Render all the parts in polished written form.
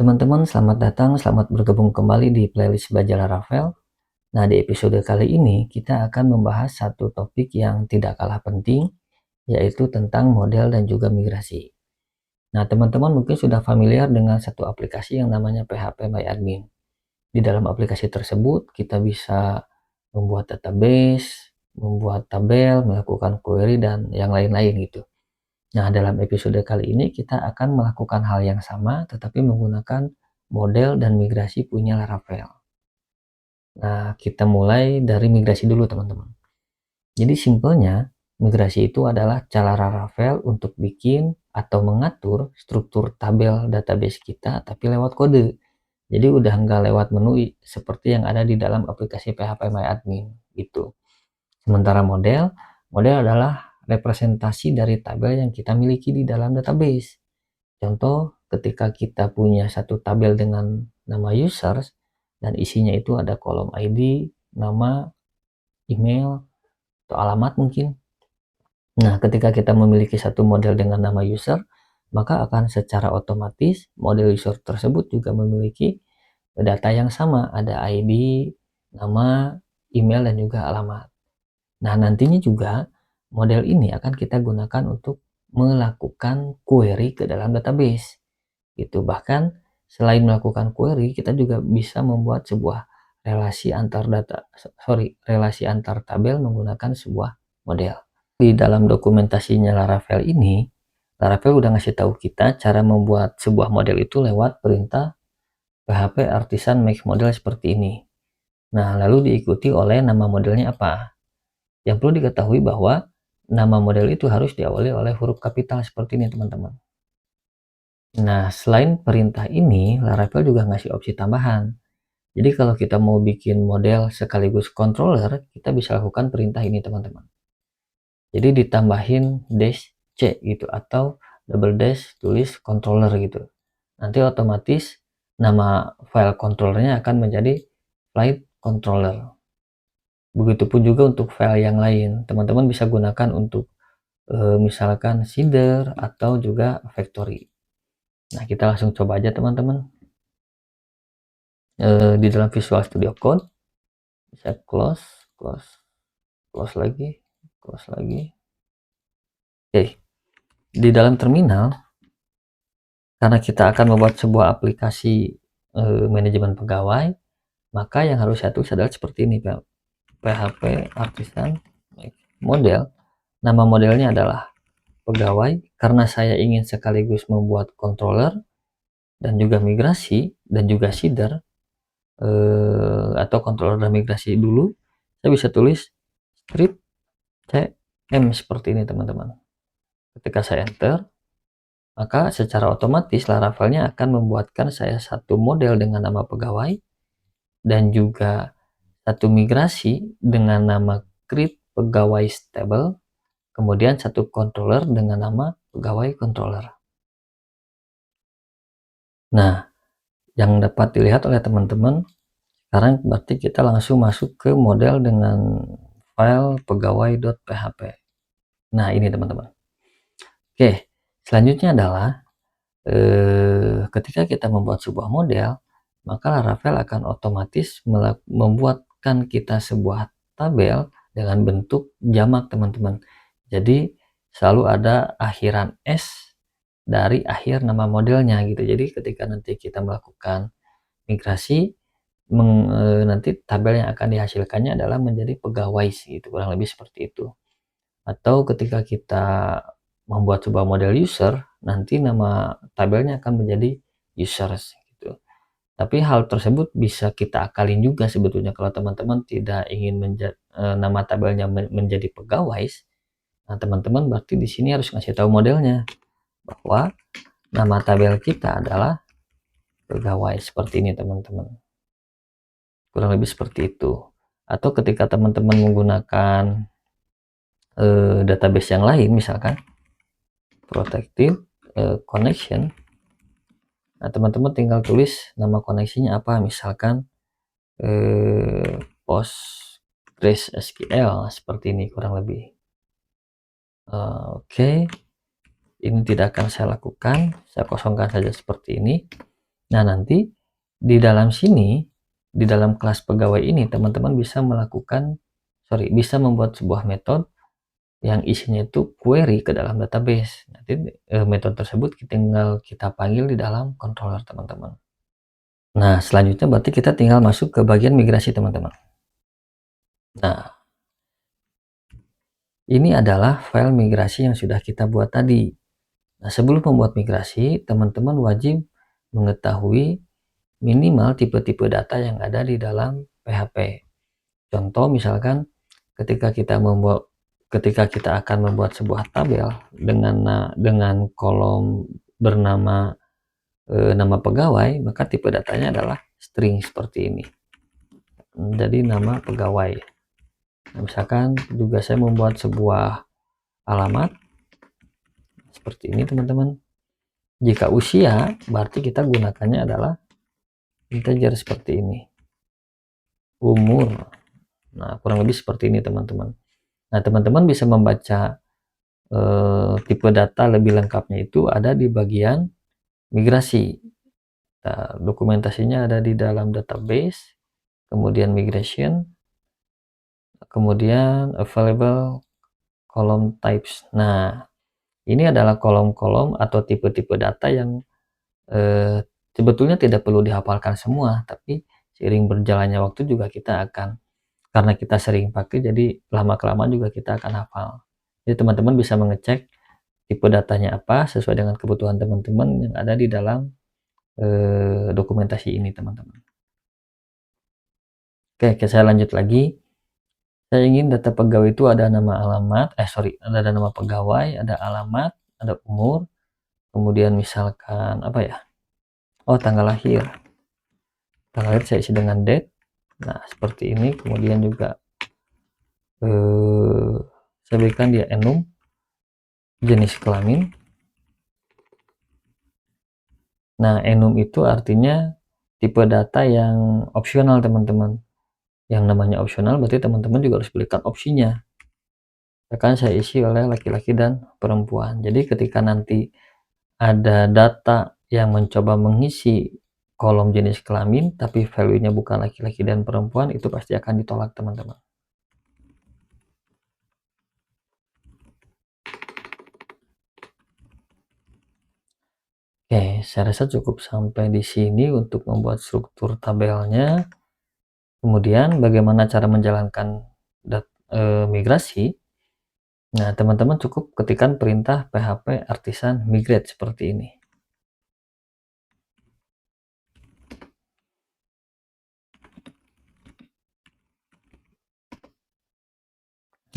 Teman-teman, selamat datang, selamat bergabung kembali di playlist Belajar Rafael. Nah, di episode kali ini kita akan membahas satu topik yang tidak kalah penting, yaitu tentang model dan juga migrasi. Nah, teman-teman mungkin sudah familiar dengan satu aplikasi yang namanya PHP MyAdmin. Di dalam aplikasi tersebut, kita bisa membuat database, membuat tabel, melakukan query, dan yang lain-lain gitu. Nah, dalam episode kali ini kita akan melakukan hal yang sama, tetapi menggunakan model dan migrasi punya Laravel. Nah, kita mulai dari migrasi dulu, teman-teman. Jadi, simpelnya, migrasi itu adalah cara Laravel untuk bikin atau mengatur struktur tabel database kita, tapi lewat kode. Jadi, udah nggak lewat menu seperti yang ada di dalam aplikasi PHP MyAdmin, gitu. Sementara model adalah representasi dari tabel yang kita miliki di dalam database. Contoh, ketika kita punya satu tabel dengan nama users dan isinya itu ada kolom ID, nama, email, atau alamat mungkin. Nah, ketika kita memiliki satu model dengan nama user, maka akan secara otomatis model user tersebut juga memiliki data yang sama, ada ID, nama, email, dan juga alamat. Nah, nantinya juga model ini akan kita gunakan untuk melakukan query ke dalam database. Itu bahkan selain melakukan query, kita juga bisa membuat sebuah relasi antar tabel menggunakan sebuah model. Di dalam dokumentasinya Laravel ini, Laravel udah ngasih tahu kita cara membuat sebuah model itu lewat perintah PHP artisan make model seperti ini. Nah, lalu diikuti oleh nama modelnya apa. Yang perlu diketahui bahwa nama model itu harus diawali oleh huruf kapital seperti ini, teman-teman. Nah, selain perintah ini, Laravel juga ngasih opsi tambahan. Jadi kalau kita mau bikin model sekaligus controller, kita bisa lakukan perintah ini, teman-teman. Jadi ditambahin dash C gitu, atau double dash tulis controller gitu. Nanti otomatis nama file controllernya akan menjadi flight controller. Begitupun juga untuk file yang lain. Teman-teman bisa gunakan untuk misalkan seeder atau juga factory. Nah, kita langsung coba aja, teman-teman. Di dalam Visual Studio Code bisa close lagi. Oke, di dalam terminal, karena kita akan membuat sebuah aplikasi manajemen pegawai, maka yang harus saya tulis adalah seperti ini, PHP artisan model. Nama modelnya adalah pegawai, karena saya ingin sekaligus membuat controller dan juga migrasi dan juga seeder, atau controller dan migrasi dulu, saya bisa tulis script CM seperti ini, teman-teman. Ketika saya enter, maka secara otomatis Laravelnya akan membuatkan saya satu model dengan nama pegawai dan juga satu migrasi dengan nama create pegawai stable, kemudian satu controller dengan nama pegawai controller. Nah, yang dapat dilihat oleh teman-teman sekarang berarti kita langsung masuk ke model dengan file pegawai.php. Nah, ini teman-teman. Oke, selanjutnya adalah ketika kita membuat sebuah model, maka Laravel akan otomatis membuatkan kita sebuah tabel dengan bentuk jamak, teman-teman. Jadi selalu ada akhiran S dari akhir nama modelnya gitu. Jadi ketika nanti kita melakukan migrasi, nanti tabel yang akan dihasilkannya adalah menjadi pegawai gitu, kurang lebih seperti itu. Atau ketika kita membuat sebuah model user, nanti nama tabelnya akan menjadi users gitu. Tapi hal tersebut bisa kita akalin juga sebetulnya kalau teman-teman tidak ingin nama tabelnya menjadi pegawai. Nah, teman-teman berarti di sini harus ngasih tahu modelnya bahwa nama tabel kita adalah pegawai seperti ini, teman-teman. Kurang lebih seperti itu. Atau ketika teman-teman menggunakan database yang lain, misalkan protected connection, nah teman-teman tinggal tulis nama koneksinya apa, misalkan PostgreSQL seperti ini kurang lebih. Oke, ini tidak akan saya lakukan, saya kosongkan saja seperti ini. Nah, nanti di dalam sini, di dalam kelas pegawai ini, teman-teman bisa membuat sebuah metode yang isinya itu query ke dalam database. Nanti metode tersebut tinggal kita panggil di dalam controller teman-teman. Nah, selanjutnya berarti kita tinggal masuk ke bagian migrasi teman-teman. Nah, ini adalah file migrasi yang sudah kita buat tadi. Nah, sebelum membuat migrasi, teman-teman wajib mengetahui minimal tipe-tipe data yang ada di dalam PHP. Contoh misalkan ketika kita akan membuat sebuah tabel dengan kolom bernama nama pegawai, maka tipe datanya adalah string seperti ini. Jadi nama pegawai. Nah, misalkan juga saya membuat sebuah alamat seperti ini teman-teman. Jika usia, berarti kita gunakannya adalah integer seperti ini. Umur, nah kurang lebih seperti ini teman-teman. Nah, teman-teman bisa membaca tipe data lebih lengkapnya itu ada di bagian migrasi. Nah, dokumentasinya ada di dalam database, kemudian migration, kemudian available column types. Nah, ini adalah kolom-kolom atau tipe-tipe data yang sebetulnya tidak perlu dihafalkan semua, tapi seiring berjalannya waktu juga kita akan, karena kita sering pakai, jadi lama-kelamaan juga kita akan hafal. Jadi teman-teman bisa mengecek tipe datanya apa sesuai dengan kebutuhan teman-teman yang ada di dalam dokumentasi ini teman-teman. Oke, saya lanjut lagi. Saya ingin data pegawai itu ada nama alamat, ada nama pegawai, ada alamat, ada umur, kemudian misalkan apa ya? Oh, tanggal lahir. Tanggal lahir saya isi dengan date. Nah, seperti ini. Kemudian juga saya berikan dia enum, jenis kelamin. Nah, enum itu artinya tipe data yang opsional teman-teman. Yang namanya opsional berarti teman-teman juga harus berikan opsinya. Akan saya isi oleh laki-laki dan perempuan. Jadi ketika nanti ada data yang mencoba mengisi kolom jenis kelamin tapi value-nya bukan laki-laki dan perempuan, itu pasti akan ditolak teman-teman. Oke, saya rasa cukup sampai di sini untuk membuat struktur tabelnya. Kemudian bagaimana cara menjalankan migrasi? Nah, teman-teman cukup ketikkan perintah PHP artisan migrate seperti ini.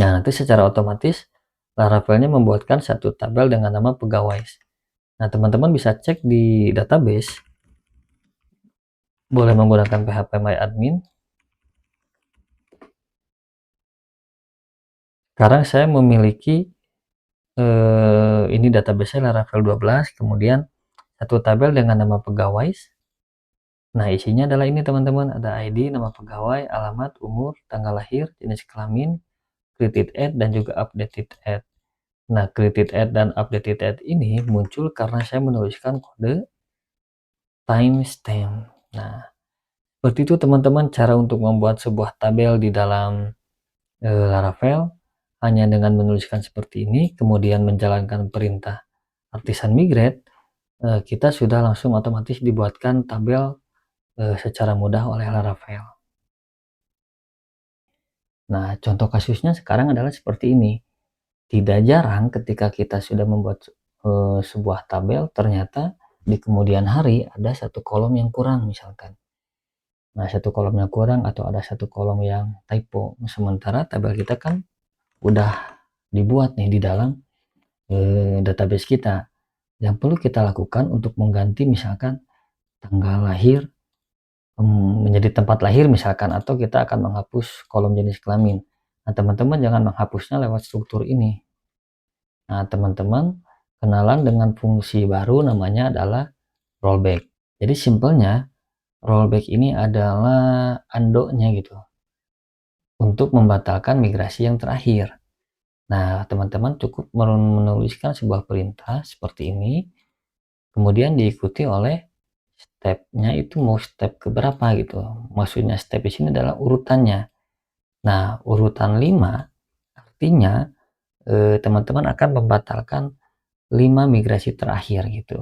Nah, nanti secara otomatis Laravel-nya membuatkan satu tabel dengan nama pegawai. Nah, teman-teman bisa cek di database, boleh menggunakan PHP MyAdmin. Sekarang saya memiliki ini database Laravel 12, kemudian satu tabel dengan nama pegawai. Nah, isinya adalah ini teman-teman, ada ID, nama pegawai, alamat, umur, tanggal lahir, jenis kelamin, created add, dan juga updated add. Nah, created add dan updated add ini muncul karena saya menuliskan kode timestamp. Nah, seperti itu teman-teman cara untuk membuat sebuah tabel di dalam Laravel hanya dengan menuliskan seperti ini, kemudian menjalankan perintah artisan migrate, kita sudah langsung otomatis dibuatkan tabel secara mudah oleh Laravel. Nah, contoh kasusnya sekarang adalah seperti ini. Tidak jarang ketika kita sudah membuat sebuah tabel, ternyata di kemudian hari ada satu kolom yang kurang misalkan. Nah, satu kolomnya kurang atau ada satu kolom yang typo. Sementara tabel kita kan udah dibuat nih di dalam database kita. Yang perlu kita lakukan untuk mengganti misalkan tanggal lahir menjadi tempat lahir misalkan, atau kita akan menghapus kolom jenis kelamin. Nah, teman-teman jangan menghapusnya lewat struktur ini. Nah, teman-teman kenalan dengan fungsi baru namanya adalah rollback. Jadi simpelnya rollback ini adalah undo-nya gitu untuk membatalkan migrasi yang terakhir. Nah, teman-teman cukup menuliskan sebuah perintah seperti ini, kemudian diikuti oleh stepnya itu mau step ke berapa gitu. Maksudnya step di sini adalah urutannya. Nah, urutan 5 artinya teman-teman akan membatalkan 5 migrasi terakhir gitu.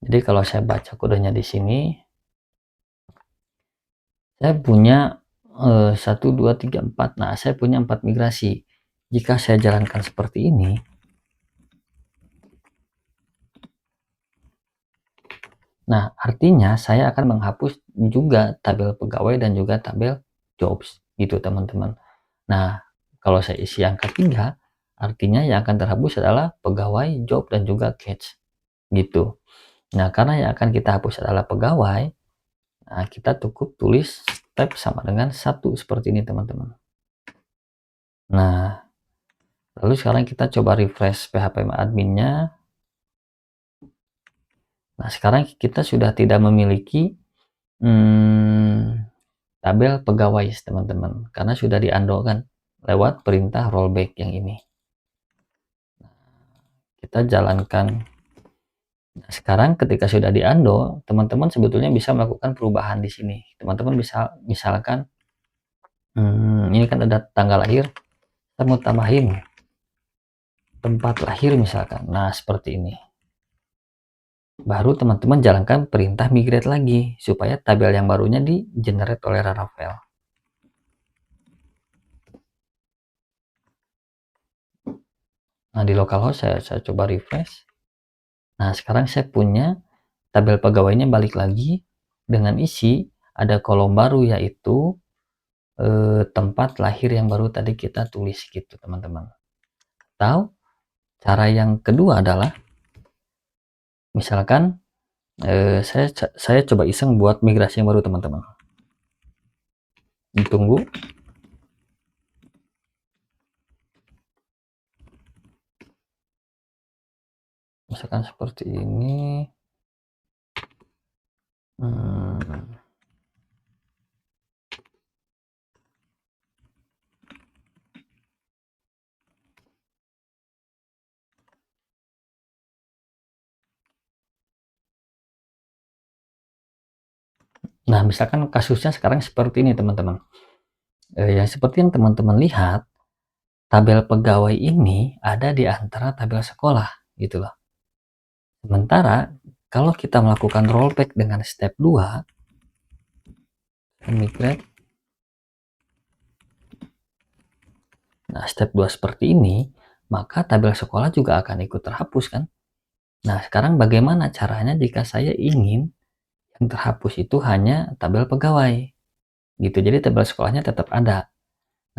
Jadi kalau saya baca kodenya di sini, saya punya 1, 2, 3, 4. Nah, saya punya 4 migrasi. Jika saya jalankan seperti ini, nah artinya saya akan menghapus juga tabel pegawai dan juga tabel jobs gitu teman-teman. Nah, kalau saya isi angka 3, artinya yang akan terhapus adalah pegawai, job, dan juga catch gitu. Nah, karena yang akan kita hapus adalah pegawai, nah kita cukup tulis step sama dengan 1 seperti ini teman-teman. Nah, lalu sekarang kita coba refresh PHP adminnya. Nah, sekarang kita sudah tidak memiliki tabel pegawai teman-teman, karena sudah di-undo kan lewat perintah rollback yang ini. Kita jalankan. Nah, sekarang ketika sudah di-undo, teman-teman sebetulnya bisa melakukan perubahan di sini. Teman-teman bisa misalkan ini kan ada tanggal lahir, kita mau tambahin tempat lahir misalkan. Nah, seperti ini. Baru teman-teman jalankan perintah migrate lagi supaya tabel yang barunya di generate oleh Laravel. Nah, di localhost saya coba refresh. Nah, sekarang saya punya tabel pegawainya balik lagi dengan isi ada kolom baru yaitu tempat lahir yang baru tadi kita tulis gitu teman-teman. Atau cara yang kedua adalah misalkan saya coba iseng buat migrasi yang baru teman-teman. Ditunggu. Misalkan seperti ini. Nah, misalkan kasusnya sekarang seperti ini teman-teman. Ya seperti yang teman-teman lihat, tabel pegawai ini ada di antara tabel sekolah gitu loh. Sementara kalau kita melakukan rollback dengan step 2, migrate. Nah, step 2 seperti ini, maka tabel sekolah juga akan ikut terhapus kan. Nah, sekarang bagaimana caranya jika saya ingin yang terhapus itu hanya tabel pegawai gitu, jadi tabel sekolahnya tetap ada.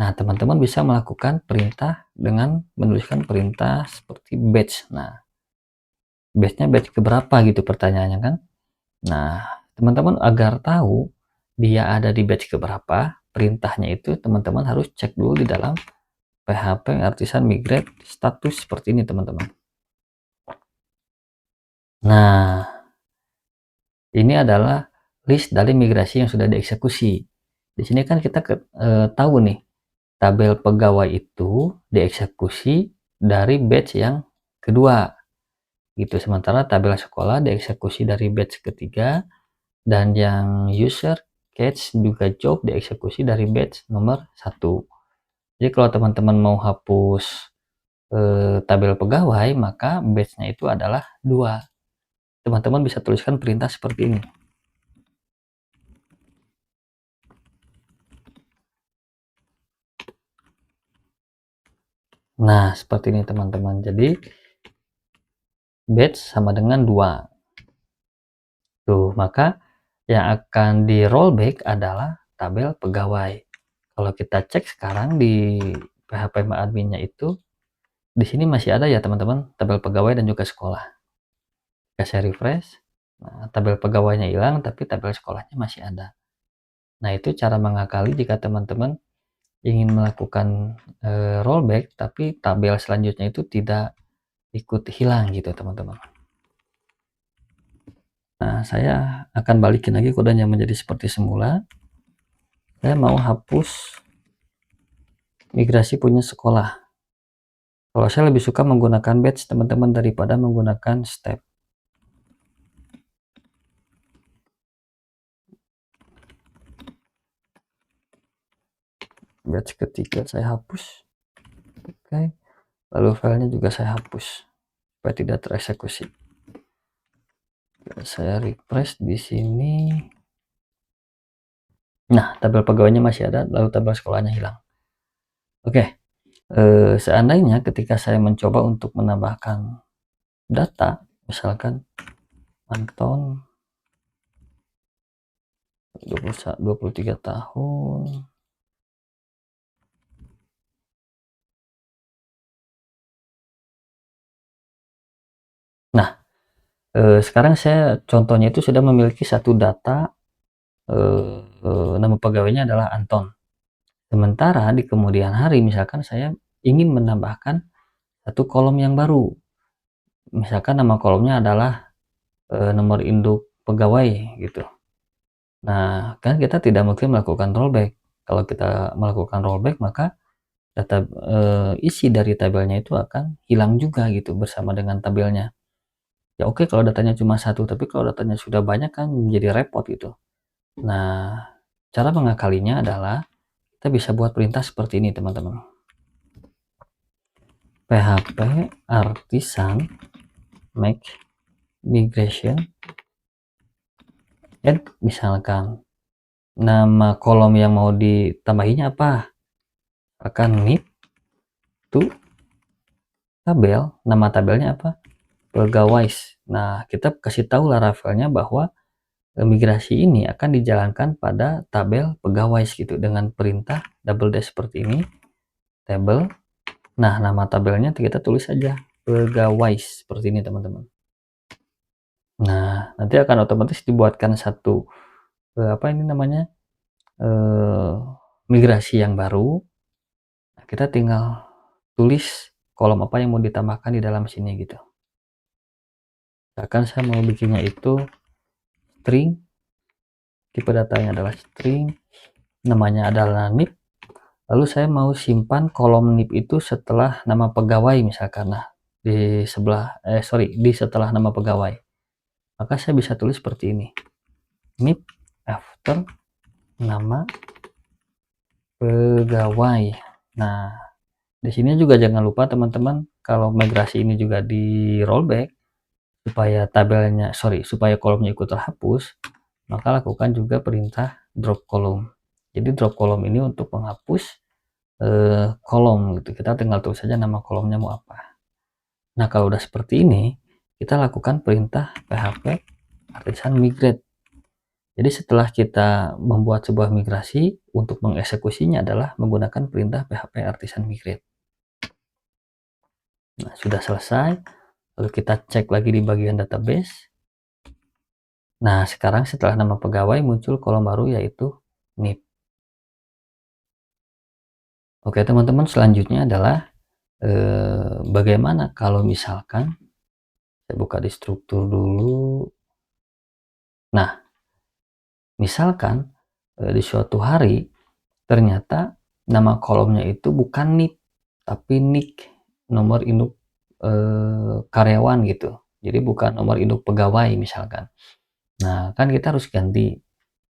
Nah, teman-teman bisa melakukan perintah dengan menuliskan perintah seperti batch. Nah, batchnya batch keberapa gitu pertanyaannya kan. Nah, teman-teman agar tahu dia ada di batch keberapa, perintahnya itu teman-teman harus cek dulu di dalam PHP Artisan Migrate status seperti ini teman-teman. Nah, ini adalah list dari migrasi yang sudah dieksekusi. Di sini kan kita tahu nih, tabel pegawai itu dieksekusi dari batch yang kedua. Gitu. Sementara tabel sekolah dieksekusi dari batch ketiga, dan yang user, catch, juga job dieksekusi dari batch nomor 1. Jadi kalau teman-teman mau hapus tabel pegawai, maka batch-nya itu adalah 2. Teman-teman bisa tuliskan perintah seperti ini. Nah, seperti ini teman-teman. Jadi batch sama dengan 2. Tuh, maka yang akan di rollback adalah tabel pegawai. Kalau kita cek sekarang di PHP adminnya itu, di sini masih ada ya teman-teman, tabel pegawai dan juga sekolah. Jika saya refresh, nah, tabel pegawainya hilang, tapi tabel sekolahnya masih ada. Nah, itu cara mengakali jika teman-teman ingin melakukan rollback, tapi tabel selanjutnya itu tidak ikut hilang gitu teman-teman. Nah, saya akan balikin lagi kodenya menjadi seperti semula. Saya mau hapus migrasi punya sekolah. Kalau saya lebih suka menggunakan batch teman-teman daripada menggunakan step. batch ketiga saya hapus. Oke, lalu filenya juga saya hapus supaya tidak tereksekusi. Saya refresh di sini. Nah, tabel pegawainya masih ada, lalu tabel sekolahnya hilang. Oke, seandainya ketika saya mencoba untuk menambahkan data, misalkan Anton 23 tahun. Nah, sekarang saya contohnya itu sudah memiliki satu data, nama pegawainya adalah Anton. Sementara di kemudian hari misalkan saya ingin menambahkan satu kolom yang baru. Misalkan nama kolomnya adalah nomor induk pegawai gitu. Nah, kan kita tidak mungkin melakukan rollback. Kalau kita melakukan rollback maka data isi dari tabelnya itu akan hilang juga gitu bersama dengan tabelnya. Ya oke kalau datanya cuma satu, tapi kalau datanya sudah banyak kan menjadi repot gitu. Nah, cara mengakalinya adalah kita bisa buat perintah seperti ini teman-teman. PHP artisan make migration add, misalkan nama kolom yang mau ditambahinya apa, akan need to tabel, nama tabelnya apa, pegawai. Nah, kita kasih tahu Laravelnya bahwa migrasi ini akan dijalankan pada tabel pegawai gitu dengan perintah double dash seperti ini, table. Nah, nama tabelnya kita tulis saja pegawai seperti ini teman-teman. Nah, nanti akan otomatis dibuatkan satu apa ini namanya, migrasi yang baru. Nah, kita tinggal tulis kolom apa yang mau ditambahkan di dalam sini gitu. Misalkan saya mau bikinnya itu string, tipe datanya adalah string, namanya adalah nip, lalu saya mau simpan kolom nip itu setelah nama pegawai misalkan. Nah, di setelah nama pegawai, maka saya bisa tulis seperti ini, nip after nama pegawai. Nah, di sini juga jangan lupa teman-teman, kalau migrasi ini juga di rollback supaya supaya kolomnya ikut terhapus, maka lakukan juga perintah drop kolom. Jadi drop kolom ini untuk menghapus kolom gitu. Kita tinggal tulis saja nama kolomnya mau apa. Nah, kalau udah seperti ini, kita lakukan perintah php artisan migrate. Jadi setelah kita membuat sebuah migrasi, untuk mengeksekusinya adalah menggunakan perintah php artisan migrate. Nah, sudah selesai. Lalu kita cek lagi di bagian database. Nah, sekarang setelah nama pegawai muncul kolom baru yaitu nip. Oke teman-teman, selanjutnya adalah bagaimana kalau misalkan saya buka di struktur dulu. Nah, misalkan di suatu hari ternyata nama kolomnya itu bukan nip tapi nick, nomor induk karyawan gitu. Jadi bukan nomor induk pegawai misalkan. Nah, kan kita harus ganti.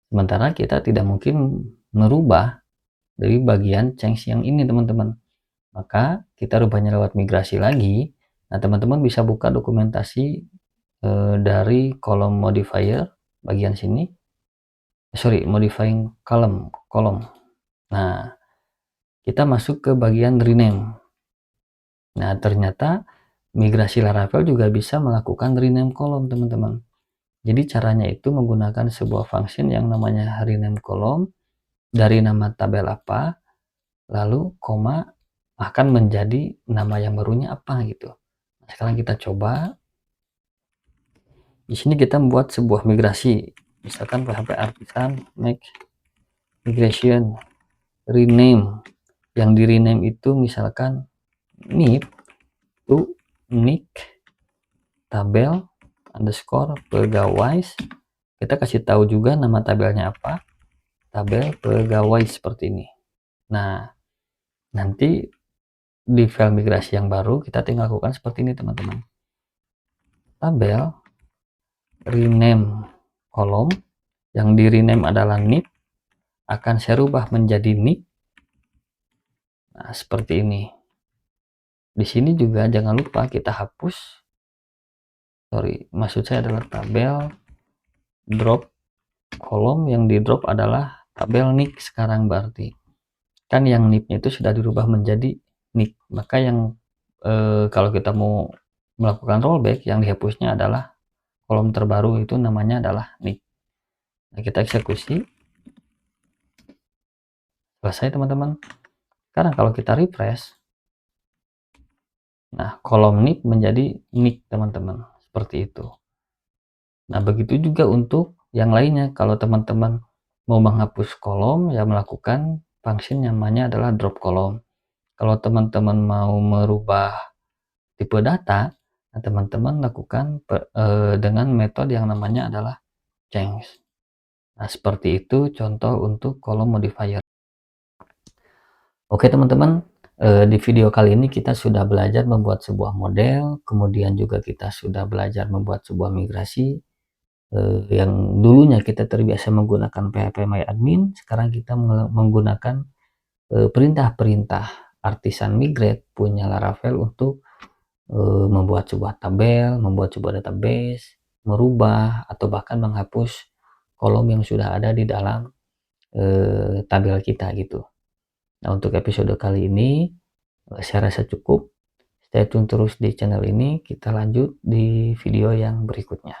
Sementara kita tidak mungkin merubah dari bagian change yang ini teman-teman. Maka kita rubahnya lewat migrasi lagi. Nah, teman-teman bisa buka dokumentasi dari kolom modifier bagian sini. Modifying kolom. Nah, kita masuk ke bagian rename. Nah, ternyata migrasi Laravel juga bisa melakukan rename kolom teman-teman. Jadi caranya itu menggunakan sebuah function yang namanya rename kolom, dari nama tabel apa, lalu koma akan menjadi nama yang barunya apa gitu. Nah, sekarang kita coba. Di sini kita membuat sebuah migrasi, misalkan php artisan make migration rename. Yang di rename itu misalkan nip to nick tabel underscore pegawai. Kita kasih tahu juga nama tabelnya apa, tabel pegawai seperti ini. Nah, nanti di file migrasi yang baru kita tinggal lakukan seperti ini teman-teman. Tabel rename kolom, yang di rename adalah nip, akan saya rubah menjadi nick Nah, seperti ini. Di sini juga jangan lupa kita hapus, maksud saya adalah tabel drop kolom. Yang di drop adalah tabel nick sekarang, berarti kan yang nicknya itu sudah dirubah menjadi nick, maka yang kalau kita mau melakukan rollback, yang dihapusnya adalah kolom terbaru, itu namanya adalah nick. Nah, kita eksekusi, selesai teman-teman. Sekarang kalau kita refresh, nah kolom nick menjadi nick teman-teman, seperti itu. Nah, begitu juga untuk yang lainnya. Kalau teman-teman mau menghapus kolom, ya melakukan function yang namanya adalah drop kolom. Kalau teman-teman mau merubah tipe data, nah teman-teman lakukan dengan metode yang namanya adalah change. Nah, seperti itu contoh untuk kolom modifier. Oke teman-teman, di video kali ini kita sudah belajar membuat sebuah model, kemudian juga kita sudah belajar membuat sebuah migrasi. Yang dulunya kita terbiasa menggunakan phpMyAdmin, sekarang kita menggunakan perintah-perintah artisan migrate punya Laravel untuk membuat sebuah tabel, membuat sebuah database, merubah atau bahkan menghapus kolom yang sudah ada di dalam tabel kita gitu. Nah, untuk episode kali ini saya rasa cukup. Stay tune terus di channel ini, kita lanjut di video yang berikutnya.